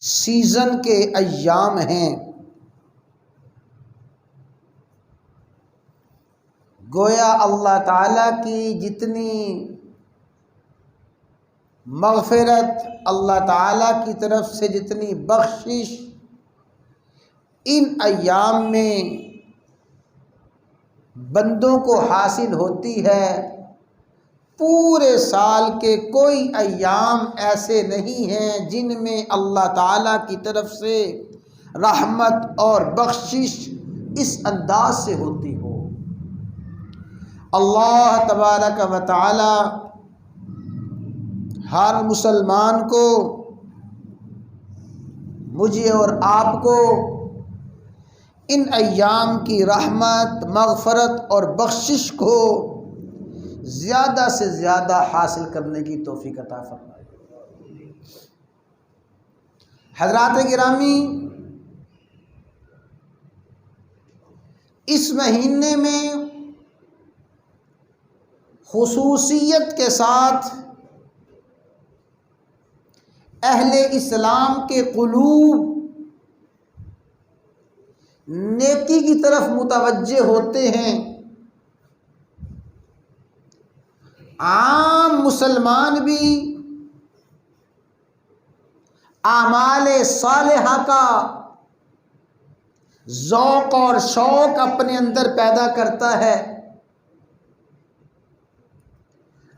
Season کے ایام ہیں، گویا اللہ تعالیٰ کی جتنی مغفرت، اللہ تعالیٰ کی طرف سے جتنی بخشش ان ایام میں بندوں کو حاصل ہوتی ہے، پورے سال کے کوئی ایام ایسے نہیں ہیں جن میں اللہ تعالیٰ کی طرف سے رحمت اور بخشش اس انداز سے ہوتی ہو۔ اللہ تبارک و تعالی ہر مسلمان کو، مجھے اور آپ کو ان ایام کی رحمت، مغفرت اور بخشش کو زیادہ سے زیادہ حاصل کرنے کی توفیق عطا فرمائے۔ حضرات گرامی، اس مہینے میں خصوصیت کے ساتھ اہل اسلام کے قلوب نیکی کی طرف متوجہ ہوتے ہیں۔ عام مسلمان بھی اعمال صالحہ کا ذوق اور شوق اپنے اندر پیدا کرتا ہے۔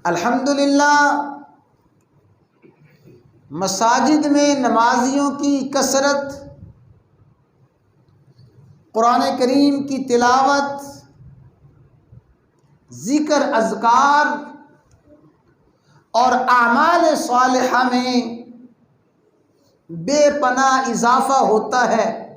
الحمدللہ مساجد میں نمازیوں کی کثرت، قرآن کریم کی تلاوت، ذکر، اذکار اور اعمال صالحہ میں بے پناہ اضافہ ہوتا ہے۔